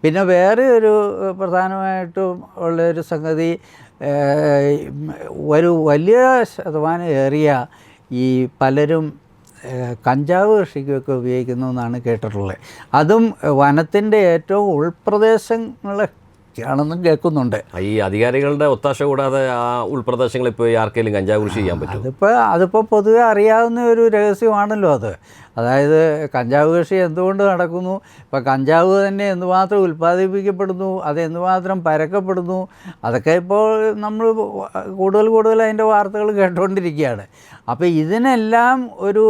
പിന്നെ വേറെ ഒരു പ്രധാനമായിട്ടും ഉള്ളൊരു സംഗതി, ഒരു വലിയ ശതമാനം ഏറിയ ഈ പലരും കഞ്ചാവ് കൃഷിക്കൊക്കെ ഉപയോഗിക്കുന്നു എന്നാണ് കേട്ടിട്ടുള്ളത്. അതും വനത്തിൻ്റെ ഏറ്റവും ഉൾപ്രദേശങ്ങളൊക്കെയാണെന്നും കേൾക്കുന്നുണ്ട്. ഈ അധികാരികളുടെ ഒത്താശ കൂടാതെ ആ ഉൾപ്രദേശങ്ങളിൽ പോയി ആർക്കെങ്കിലും കഞ്ചാവ് കൃഷി ചെയ്യാൻ പറ്റും? അതിപ്പോൾ പൊതുവെ അറിയാവുന്ന ഒരു രഹസ്യമാണല്ലോ അത്. അതായത് കഞ്ചാവ് കൃഷി എന്തുകൊണ്ട് നടക്കുന്നു, ഇപ്പോൾ കഞ്ചാവ് തന്നെ എന്തുമാത്രം ഉൽപ്പാദിപ്പിക്കപ്പെടുന്നു, അത് എന്തുമാത്രം പരക്കപ്പെടുന്നു, അതൊക്കെ ഇപ്പോൾ നമ്മൾ കൂടുതൽ അതിൻ്റെ വാർത്തകൾ കേട്ടുകൊണ്ടിരിക്കുകയാണ്. അപ്പോൾ ഇതിനെല്ലാം ഒരു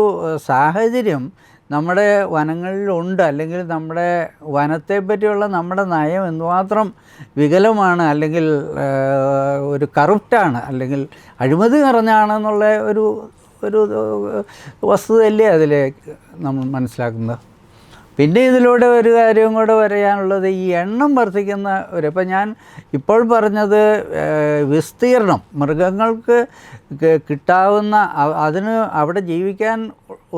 സാഹചര്യം നമ്മുടെ വനങ്ങളിലുണ്ട്, അല്ലെങ്കിൽ നമ്മുടെ വനത്തെ പറ്റിയുള്ള നമ്മുടെ നയം എന്തുമാത്രം വികലമാണ്, അല്ലെങ്കിൽ ഒരു കറപ്റ്റാണ്, അല്ലെങ്കിൽ അഴിമതി നിറഞ്ഞാണെന്നുള്ള ഒരു വസ്തുതയല്ലേ അതിൽ നമ്മൾ മനസ്സിലാക്കുന്നത്. പിന്നെ ഇതിലൂടെ ഒരു കാര്യം കൂടെ പറയാനുള്ളത്, ഈ എണ്ണം വർദ്ധിക്കുന്ന ഇപ്പം ഞാൻ ഇപ്പോൾ പറഞ്ഞത് വിസ്തീർണം, മൃഗങ്ങൾക്ക് കിട്ടാവുന്ന അതിന് അവിടെ ജീവിക്കാൻ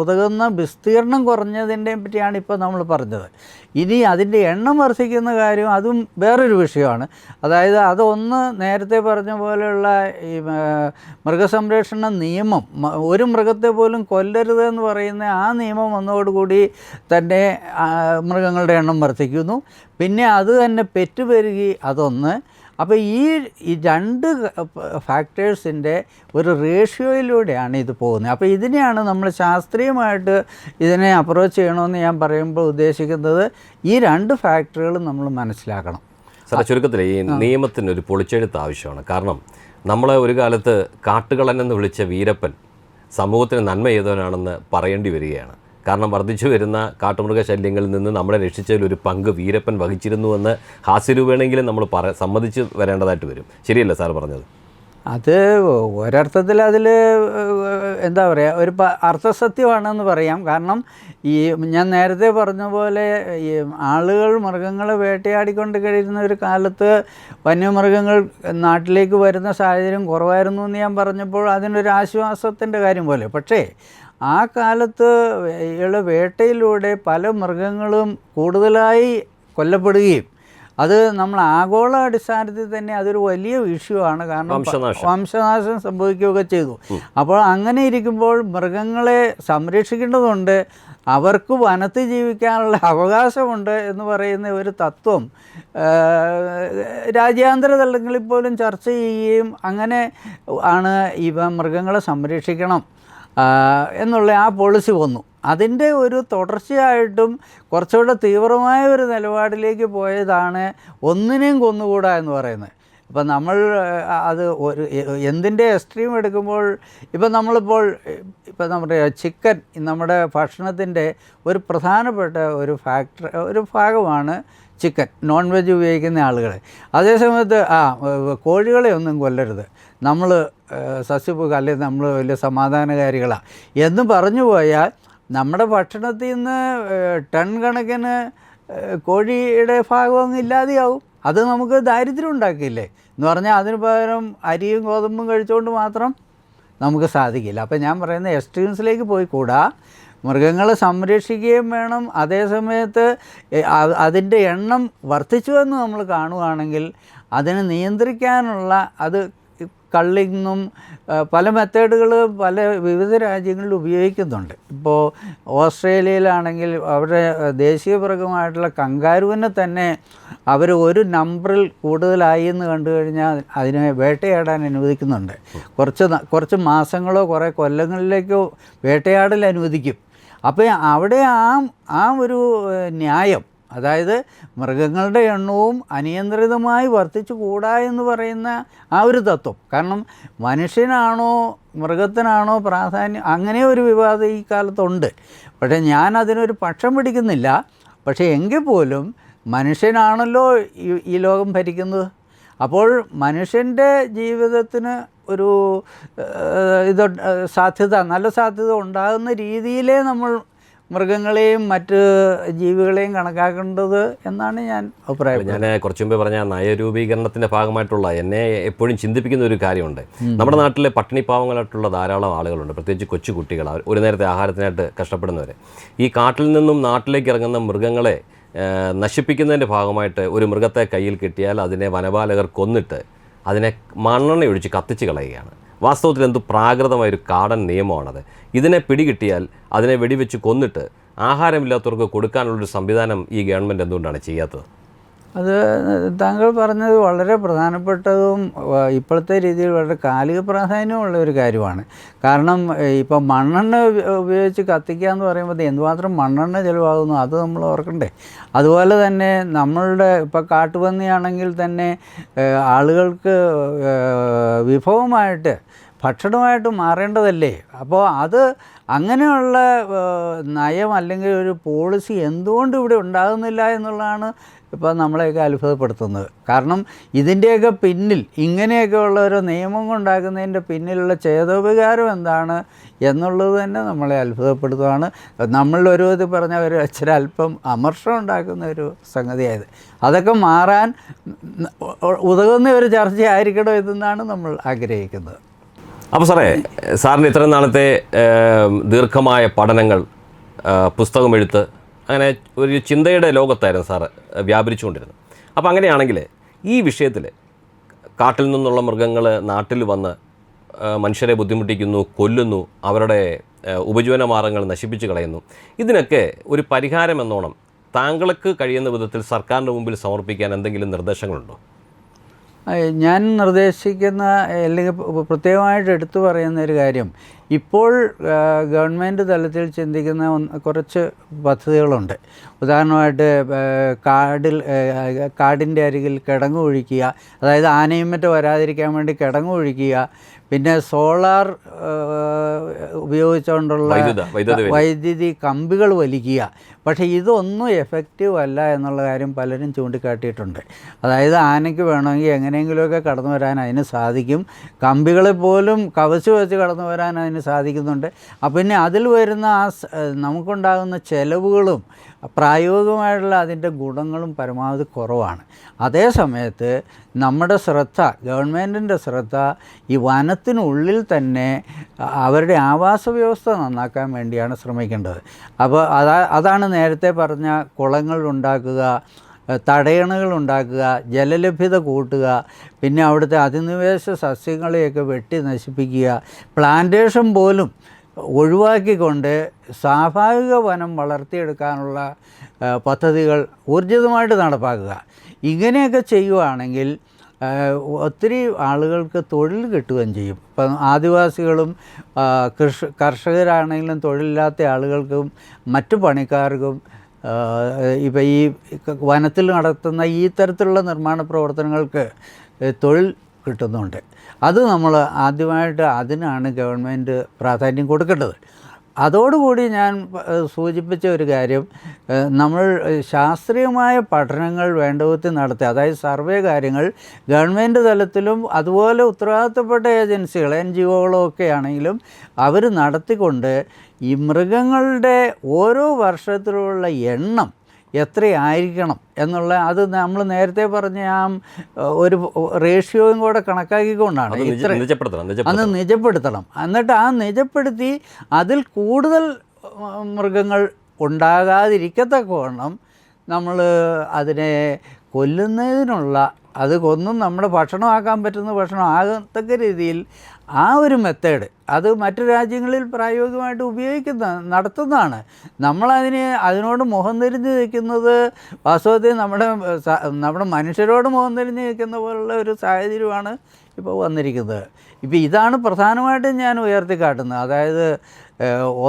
ഉതകുന്ന വിസ്തീർണം കുറഞ്ഞതിൻ്റെ പറ്റിയാണ് ഇപ്പോൾ നമ്മൾ പറഞ്ഞത്. ഇനി അതിൻ്റെ എണ്ണം വർദ്ധിക്കുന്ന കാര്യം അതും വേറൊരു വിഷയമാണ്. അതായത് അതൊന്ന് നേരത്തെ പറഞ്ഞ പോലെയുള്ള ഈ മൃഗസംരക്ഷണ നിയമം, ഒരു മൃഗത്തെ പോലും കൊല്ലരുത് എന്ന് പറയുന്ന ആ നിയമം വന്നതോടുകൂടി തന്നെ മൃഗങ്ങളുടെ എണ്ണം വർദ്ധിക്കുന്നു. പിന്നെ അത് തന്നെ പെറ്റുപെരുകി, അതൊന്ന്. അപ്പോൾ ഈ രണ്ട് ഫാക്ടേഴ്സിൻ്റെ ഒരു റേഷ്യോയിലൂടെയാണ് ഇത് പോകുന്നത്. അപ്പോൾ ഇതിനെയാണ് നമ്മൾ ശാസ്ത്രീയമായിട്ട് ഇതിനെ അപ്രോച്ച് ചെയ്യണമെന്ന് ഞാൻ പറയുമ്പോൾ ഉദ്ദേശിക്കുന്നത്, ഈ രണ്ട് ഫാക്ടറുകളും നമ്മൾ മനസ്സിലാക്കണം. സാറേ, ചുരുക്കത്തിൽ ഈ നിയമത്തിനൊരു പൊളിച്ചെഴുത്ത് ആവശ്യമാണ്. കാരണം നമ്മളെ ഒരു കാലത്ത് കാട്ടുകളനെന്ന് വിളിച്ച വീരപ്പൻ സമൂഹത്തിന് നന്മ ചെയ്തവനാണെന്ന് പറയേണ്ടി വരികയാണ്. കാരണം വർദ്ധിച്ചു വരുന്ന കാട്ടുമൃഗശല്യങ്ങളിൽ നിന്ന് നമ്മളെ രക്ഷിച്ചതിൽ ഒരു പങ്ക് വീരപ്പൻ വഹിച്ചിരുന്നുവെന്ന് ഹാസ്യരൂപേണെങ്കിലും നമ്മൾ സമ്മതിച്ച് വരേണ്ടതായിട്ട് വരും. ശരിയല്ലേ സാർ പറഞ്ഞത്? അത് ഒരർത്ഥത്തിൽ അതിൽ എന്താ പറയുക, ഒരു അർത്ഥസത്യമാണെന്ന് പറയാം. കാരണം ഈ ഞാൻ നേരത്തെ പറഞ്ഞ പോലെ ഈ ആളുകൾ മൃഗങ്ങളെ വേട്ടയാടിക്കൊണ്ട് കഴിയുന്ന ഒരു കാലത്ത് വന്യമൃഗങ്ങൾ നാട്ടിലേക്ക് വരുന്ന സാഹചര്യം കുറവായിരുന്നു എന്ന് ഞാൻ പറഞ്ഞപ്പോൾ അതിനൊരു ആശ്വാസത്തിൻ്റെ കാര്യം പോലെ. പക്ഷേ ആ കാലത്ത് ഉള്ള വേട്ടയിലൂടെ പല മൃഗങ്ങളും കൂടുതലായി കൊല്ലപ്പെടുകയും അത് നമ്മൾ ആഗോള അടിസ്ഥാനത്തിൽ തന്നെ അതൊരു വലിയ ഇഷ്യൂ ആണ്. കാരണം വംശനാശം സംഭവിക്കുകയൊക്കെ ചെയ്തു. അപ്പോൾ അങ്ങനെ ഇരിക്കുമ്പോൾ മൃഗങ്ങളെ സംരക്ഷിക്കേണ്ടതുണ്ട്, അവർക്ക് വനത്തിൽ ജീവിക്കാനുള്ള അവകാശമുണ്ട് എന്ന് പറയുന്ന ഒരു തത്വം രാജ്യാന്തര തലങ്ങളിൽ പോലും ചർച്ച ചെയ്യുകയും അങ്ങനെ ആണ് ഇവ മൃഗങ്ങളെ സംരക്ഷിക്കണം എന്നുള്ള ആ പോളിസി വന്നു. അതിൻ്റെ ഒരു തുടർച്ചയായിട്ടും കുറച്ചുകൂടെ തീവ്രമായ ഒരു നിലപാടിലേക്ക് പോയതാണ് ഒന്നിനെയും കൊന്നുകൂടാ എന്ന് പറയുന്നത്. ഇപ്പം നമ്മൾ അത് ഒരു എന്തിൻ്റെ എക്സ്ട്രീം എടുക്കുമ്പോൾ, ഇപ്പം നമ്മളിപ്പോൾ നമ്മുടെ ചിക്കൻ നമ്മുടെ ഭക്ഷണത്തിൻ്റെ ഒരു പ്രധാനപ്പെട്ട ഒരു ഭാഗമാണ് ചിക്കൻ, നോൺ വെജ് ഉപയോഗിക്കുന്ന ആളുകൾ. അതേസമയത്ത് കോഴികളെ ഒന്നും കൊല്ലരുത്, നമ്മൾ സസ്യഭുക്ക്, അല്ലെങ്കിൽ നമ്മൾ വലിയ സമാധാനകാരികളാണ് എന്ന് പറഞ്ഞു പോയാൽ നമ്മുടെ ഭക്ഷണത്തിൽ നിന്ന് ടൺ കണക്കിന് കോഴിയുടെ ഭാഗമൊന്നും ഇല്ലാതെയാവും. അത് നമുക്ക് ദാരിദ്ര്യം ഉണ്ടാക്കിയില്ലേ എന്ന് പറഞ്ഞാൽ അതിന് പകരം അരിയും ഗോതമ്പും കഴിച്ചുകൊണ്ട് മാത്രം നമുക്ക് സാധിക്കില്ല. അപ്പോൾ ഞാൻ പറയുന്ന എക്സ്ട്രീംസിലേക്ക് പോയി കൂടാ, മൃഗങ്ങളെ സംരക്ഷിക്കുകയും വേണം. അതേസമയത്ത് അതിൻ്റെ എണ്ണം വർദ്ധിച്ചുവെന്ന് നമ്മൾ കാണുകയാണെങ്കിൽ അതിനെ നിയന്ത്രിക്കാനുള്ള അത് കള്ളിങ്ങും പല മെത്തേഡുകൾ വിവിധ രാജ്യങ്ങളിൽ ഉപയോഗിക്കുന്നുണ്ട്. ഇപ്പോൾ ഓസ്ട്രേലിയയിലാണെങ്കിൽ അവരുടെ ദേശീയ മൃഗമായിട്ടുള്ള കങ്കാരുവിനെ തന്നെ അവർ ഒരു നമ്പറിൽ കൂടുതലായി എന്ന് കണ്ടു കഴിഞ്ഞാൽ അതിനെ വേട്ടയാടാൻ അനുവദിക്കുന്നുണ്ട്. കുറച്ച് മാസങ്ങളോ കുറേ കൊല്ലങ്ങളിലേക്കോ വേട്ടയാടൽ അനുവദിക്കും. അപ്പോൾ അവിടെ ആ ഒരു ന്യായം, അതായത് മൃഗങ്ങളുടെ എണ്ണവും അനിയന്ത്രിതമായി വർദ്ധിച്ചു കൂടാ എന്ന് പറയുന്ന ആ ഒരു തത്വം. കാരണം മനുഷ്യനാണോ മൃഗത്തിനാണോ പ്രാധാന്യം, അങ്ങനെ ഒരു വിവാദം ഈ കാലത്തുണ്ട്. പക്ഷേ ഞാൻ അതിനൊരു പക്ഷം പിടിക്കുന്നില്ല. പക്ഷേ എങ്കിൽ പോലും മനുഷ്യനാണല്ലോ ഈ ലോകം ഭരിക്കുന്നത്. അപ്പോൾ മനുഷ്യൻ്റെ ജീവിതത്തിന് ഒരു നല്ല സാധ്യത ഉണ്ടാകുന്ന രീതിയിലേ നമ്മൾ മൃഗങ്ങളെയും മറ്റ് ജീവികളെയും കണക്കാക്കേണ്ടത് എന്നാണ് ഞാൻ അഭിപ്രായം. ഞാൻ കുറച്ചു മുമ്പേ പറഞ്ഞ നയരൂപീകരണത്തിൻ്റെ ഭാഗമായിട്ടുള്ള എന്നെ എപ്പോഴും ചിന്തിപ്പിക്കുന്ന ഒരു കാര്യമുണ്ട്. നമ്മുടെ നാട്ടിലെ പട്ടിണിപ്പാവങ്ങളായിട്ടുള്ള ധാരാളം ആളുകളുണ്ട്, പ്രത്യേകിച്ച് കൊച്ചു കുട്ടികൾ, ഒരു നേരത്തെ ആഹാരത്തിനായിട്ട് കഷ്ടപ്പെടുന്നവർ. ഈ കാട്ടിൽ നിന്നും നാട്ടിലേക്ക് ഇറങ്ങുന്ന മൃഗങ്ങളെ നശിപ്പിക്കുന്നതിൻ്റെ ഭാഗമായിട്ട് ഒരു മൃഗത്തെ കയ്യിൽ കിട്ടിയാൽ അതിനെ വനപാലകർ കൊന്നിട്ട് അതിനെ മണ്ണെണ്ണ ഒഴിച്ച് കത്തിച്ച് കളയുകയാണ്. വാസ്തവത്തിൽ എന്ത് പ്രാകൃതമായൊരു കാടൻ നിയമമാണത്. ഇതിനെ പിടികിട്ടിയാൽ അതിനെ വെടിവെച്ച് കൊന്നിട്ട് ആഹാരമില്ലാത്തവർക്ക് കൊടുക്കാനുള്ളൊരു സംവിധാനം ഈ ഗവൺമെൻറ് എന്തുകൊണ്ടാണ് ചെയ്യാത്തത്? അത് താങ്കൾ പറഞ്ഞത് വളരെ പ്രധാനപ്പെട്ടതും ഇപ്പോഴത്തെ രീതിയിൽ വളരെ കാലിക പ്രാധാന്യമുള്ള ഒരു കാര്യമാണ്. കാരണം ഇപ്പം മണ്ണെണ്ണ ഉപയോഗിച്ച് കത്തിക്കുക എന്ന് പറയുമ്പോൾ എന്തുമാത്രം മണ്ണെണ്ണ ചിലവാകുന്നു അത് നമ്മൾ ഓർക്കണ്ടേ. അതുപോലെ തന്നെ നമ്മളുടെ ഇപ്പോൾ കാട്ടുപന്നിയാണെങ്കിൽ തന്നെ ആളുകൾക്ക് വിഭവമായിട്ട് ഭക്ഷണമായിട്ട് മാറേണ്ടതല്ലേ. അപ്പോൾ അത് അങ്ങനെയുള്ള നയം അല്ലെങ്കിൽ ഒരു പോളിസി എന്തുകൊണ്ട് ഇവിടെ ഉണ്ടാകുന്നില്ല എന്നുള്ളതാണ് ഇപ്പോൾ നമ്മളെയൊക്കെ അത്ഭുതപ്പെടുത്തുന്നത്. കാരണം ഇതിൻ്റെയൊക്കെ പിന്നിൽ ഇങ്ങനെയൊക്കെ ഉള്ള ഒരു നിയമം ഉണ്ടാക്കുന്നതിൻ്റെ പിന്നിലുള്ള ചേതോപകാരം എന്താണ് എന്നുള്ളത് തന്നെ നമ്മളെ അത്ഭുതപ്പെടുത്തുകയാണ്. നമ്മളൊരു ഇത് പറഞ്ഞ ഒരു ഇച്ചിരി അല്പം അമർഷം ഉണ്ടാക്കുന്ന ഒരു സംഗതിയായത്. അതൊക്കെ മാറാൻ ഉതകുന്ന ഒരു ചർച്ചയായിരിക്കണം ഇതെന്നാണ് നമ്മൾ ആഗ്രഹിക്കുന്നത്. അപ്പോൾ സാറിന് ഇത്രയും നാളത്തെ ദീർഘമായ പഠനങ്ങൾ, പുസ്തകമെഴുത്ത്, അങ്ങനെ ഒരു ചിന്തയുടെ ലോകത്തായിരുന്നു സാറ് വ്യാപരിച്ചുകൊണ്ടിരുന്നത്. അപ്പോൾ അങ്ങനെയാണെങ്കിൽ ഈ വിഷയത്തിൽ കാട്ടിൽ നിന്നുള്ള മൃഗങ്ങൾ നാട്ടിൽ വന്ന് മനുഷ്യരെ ബുദ്ധിമുട്ടിക്കുന്നു, കൊല്ലുന്നു, അവരുടെ ഉപജീവന മാർഗ്ഗങ്ങൾ നശിപ്പിച്ച് കളയുന്നു. ഇതിനൊക്കെ ഒരു പരിഹാരം എന്നോണം താങ്കൾക്ക് കഴിയുന്ന വിധത്തിൽ സർക്കാരിൻ്റെ മുമ്പിൽ സമർപ്പിക്കാൻ എന്തെങ്കിലും നിർദ്ദേശങ്ങളുണ്ടോ? ഞാൻ നിർദ്ദേശിക്കുന്ന അല്ലെങ്കിൽ പ്രത്യേകമായിട്ട് എടുത്തു പറയുന്ന ഒരു കാര്യം, ഇപ്പോൾ ഗവൺമെൻറ് തലത്തിൽ ചിന്തിക്കുന്ന കുറച്ച് പദ്ധതികളുണ്ട്. ഉദാഹരണമായിട്ട് കാടിൻ്റെ അരികിൽ കിടങ്ങ് ഒഴിക്കുക, അതായത് ആനയും മറ്റും വരാതിരിക്കാൻ വേണ്ടി കിടങ്ങ് ഒഴിക്കുക. പിന്നെ സോളാർ ഉപയോഗിച്ചുകൊണ്ടുള്ള വൈദ്യുതി കമ്പികൾ വലിക്കുക. പക്ഷേ ഇതൊന്നും എഫക്റ്റീവ് അല്ല എന്നുള്ള കാര്യം പലരും ചൂണ്ടിക്കാട്ടിയിട്ടുണ്ട്. അതായത് ആനയ്ക്ക് വേണമെങ്കിൽ എങ്ങനെയെങ്കിലുമൊക്കെ കടന്നു വരാൻ അതിന് സാധിക്കും, കമ്പികളെ പോലും കവച്ച് വെച്ച് കടന്നു വരാൻ അതിന് സാധിക്കുന്നുണ്ട്. പിന്നെ അതിൽ വരുന്ന നമുക്കുണ്ടാകുന്ന ചെലവുകളും പ്രായോഗികമായിട്ടുള്ള അതിൻ്റെ ഗുണങ്ങളും പരമാവധി കുറവാണ്. അതേ സമയത്ത് നമ്മുടെ ശ്രദ്ധ, ഗവൺമെൻറ്റിൻ്റെ ശ്രദ്ധ ഈ വനത്തിനുള്ളിൽ തന്നെ അവരുടെ ആവാസ വ്യവസ്ഥ നന്നാക്കാൻ വേണ്ടിയാണ് ശ്രമിക്കേണ്ടത്. അപ്പോൾ അതാണ് നേരത്തെ പറഞ്ഞ കുളങ്ങൾ ഉണ്ടാക്കുക, തടയണകൾ ഉണ്ടാക്കുക, ജലലഭ്യത കൂട്ടുക, പിന്നെ അവിടുത്തെ അധിനിവേശ സസ്യങ്ങളെയൊക്കെ വെട്ടി നശിപ്പിക്കുക, പ്ലാന്റേഷൻ പോലും ഒഴിവാക്കിക്കൊണ്ട് സ്വാഭാവിക വനം വളർത്തിയെടുക്കാനുള്ള പദ്ധതികൾ ഊർജിതമായിട്ട് നടപ്പാക്കുക. ഇങ്ങനെയൊക്കെ ചെയ്യുകയാണെങ്കിൽ ഒത്തിരി ആളുകൾക്ക് തൊഴിൽ കിട്ടുകയും ചെയ്യും. ഇപ്പം ആദിവാസികളും കർഷകരാണെങ്കിലും തൊഴിലില്ലാത്ത ആളുകൾക്കും മറ്റു പണിക്കാർക്കും ഇപ്പം ഈ വനത്തിൽ നടത്തുന്ന ഈ തരത്തിലുള്ള നിർമ്മാണ പ്രവർത്തനങ്ങൾക്ക് തൊഴിൽ കിട്ടുന്നുണ്ട്. അത് നമ്മൾ ആദ്യമായിട്ട് അതിനാണ് ഗവൺമെൻറ് പ്രാധാന്യം കൊടുക്കേണ്ടത്. അതോടുകൂടി ഞാൻ സൂചിപ്പിച്ച ഒരു കാര്യം, നമ്മൾ ശാസ്ത്രീയമായ പഠനങ്ങൾ വേണ്ടവിധത്തിൽ നടത്തുക. അതായത് സർവേ കാര്യങ്ങൾ ഗവൺമെൻറ് തലത്തിലും അതുപോലെ ഉത്തരവാദിത്തപ്പെട്ട ഏജൻസികൾ NGOകളും ഒക്കെ ആണെങ്കിലും അവർ നടത്തിക്കൊണ്ട് ഈ മൃഗങ്ങളുടെ ഓരോ വർഷത്തിലുള്ള എണ്ണം എത്രയായിരിക്കണം എന്നുള്ള അത് നമ്മൾ നേരത്തെ പറഞ്ഞ ആ ഒരു റേഷ്യോയും കൂടെ കണക്കാക്കിക്കൊണ്ടാണ് അന്ന് നിജപ്പെടുത്തണം. എന്നിട്ട് ആ നിജപ്പെടുത്തി അതിൽ കൂടുതൽ മൃഗങ്ങൾ ഉണ്ടാകാതിരിക്കത്തക്കവണ്ണം നമ്മൾ അതിനെ കൊല്ലുന്നതിനുള്ള, അത് കൊന്നും നമ്മുടെ ഭക്ഷണമാക്കാൻ പറ്റുന്ന ഭക്ഷണം ആകത്തക്ക രീതിയിൽ ആ ഒരു മെത്തേഡ് അത് മറ്റു രാജ്യങ്ങളിൽ പ്രായോഗികമായിട്ട് നടത്തുന്നതാണ്. അതിനോട് മുഖം തിരിഞ്ഞ് നിൽക്കുന്നത് വാസ്തവത്തിൽ നമ്മുടെ മനുഷ്യരോട് മുഖം തിരിഞ്ഞ് നിൽക്കുന്ന പോലുള്ള ഒരു സാഹചര്യമാണ് ഇപ്പോൾ വന്നിരിക്കുന്നത്. ഇപ്പോൾ ഇതാണ് പ്രധാനമായിട്ടും ഞാൻ ഉയർത്തിക്കാട്ടുന്നത്. അതായത്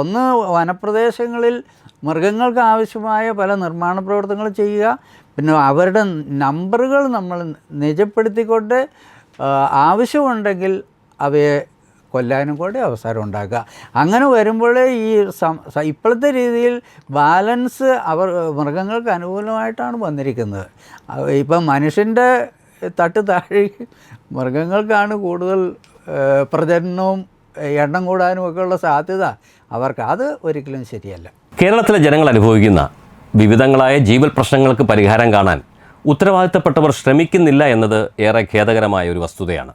ഒന്ന്, വനപ്രദേശങ്ങളിൽ മൃഗങ്ങൾക്ക് ആവശ്യമായ പല നിർമ്മാണ പ്രവർത്തനങ്ങൾ ചെയ്യുക. പിന്നെ അവരുടെ നമ്പറുകൾ നമ്മൾ നിജപ്പെടുത്തിക്കൊണ്ട് ആവശ്യമുണ്ടെങ്കിൽ അവയെ കൊല്ലാനും കൂടെ അവസരം ഉണ്ടാക്കുക. അങ്ങനെ വരുമ്പോഴേ ഈ ഇപ്പോഴത്തെ രീതിയിൽ ബാലൻസ് മൃഗങ്ങൾക്ക് അനുകൂലമായിട്ടാണ് വന്നിരിക്കുന്നത്. ഇപ്പം മനുഷ്യൻ്റെ തട്ട് താഴെ മൃഗങ്ങൾക്കാണ് കൂടുതൽ പ്രജനനവും എണ്ണം കൂടാനും ഒക്കെയുള്ള സാധ്യത അവർക്ക്. അത് ഒരിക്കലും ശരിയല്ല. കേരളത്തിലെ ജനങ്ങൾ അനുഭവിക്കുന്ന വിവിധങ്ങളായ ജീവൽ പ്രശ്നങ്ങൾക്ക് പരിഹാരം കാണാൻ ഉത്തരവാദിത്തപ്പെട്ടവർ ശ്രമിക്കുന്നില്ല എന്നത് ഏറെ ഖേദകരമായ ഒരു വസ്തുതയാണ്.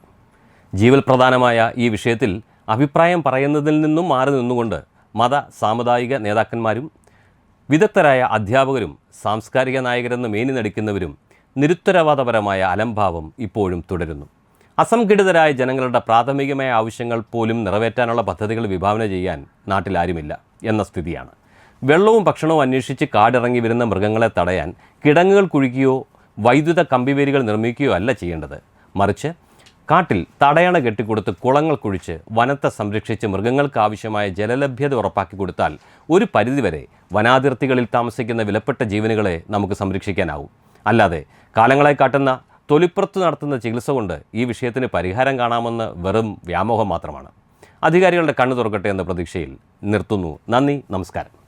ജീവൽ പ്രധാനമായ ഈ വിഷയത്തിൽ അഭിപ്രായം പറയുന്നതിൽ നിന്നും മാറി നിന്നുകൊണ്ട് മത സാമുദായിക നേതാക്കന്മാരും വിദഗ്ധരായ അധ്യാപകരും സാംസ്കാരിക നായകരെന്ന് മേനി നടിക്കുന്നവരും നിരുത്തരവാദപരമായ അലംഭാവം ഇപ്പോഴും തുടരുന്നു. അസംഘടിതരായ ജനങ്ങളുടെ പ്രാഥമികമായ ആവശ്യങ്ങൾ പോലും നിറവേറ്റാനുള്ള പദ്ധതികൾ വിഭാവന ചെയ്യാൻ നാട്ടിൽ ആരുമില്ല എന്ന സ്ഥിതിയാണ്. വെള്ളവും ഭക്ഷണവും അന്വേഷിച്ച് കാടിറങ്ങി വരുന്ന മൃഗങ്ങളെ തടയാൻ കിടങ്ങുകൾ കുഴിക്കുകയോ വൈദ്യുത കമ്പിവേലികൾ നിർമ്മിക്കുകയോ അല്ല ചെയ്യേണ്ടത്. മറിച്ച് കാട്ടിൽ തടയണ കെട്ടിക്കൊടുത്ത് കുളങ്ങൾ കുഴിച്ച് വനത്തെ സംരക്ഷിച്ച് മൃഗങ്ങൾക്ക് ആവശ്യമായ ജലലഭ്യത ഉറപ്പാക്കി കൊടുത്താൽ ഒരു പരിധിവരെ വനാതിർത്തികളിൽ താമസിക്കുന്ന വിലപ്പെട്ട ജീവനുകളെ നമുക്ക് സംരക്ഷിക്കാനാവും. അല്ലാതെ കാലങ്ങളായി കാട്ടുന്ന തൊലിപ്പുറത്ത് നടത്തുന്ന ചികിത്സ കൊണ്ട് ഈ വിഷയത്തിന് പരിഹാരം കാണാമെന്ന് വെറും വ്യാമോഹം മാത്രമാണ്. അധികാരികളുടെ കണ്ണു തുറക്കട്ടെ എന്ന പ്രതീക്ഷയിൽ നിർത്തുന്നു. നന്ദി, നമസ്കാരം.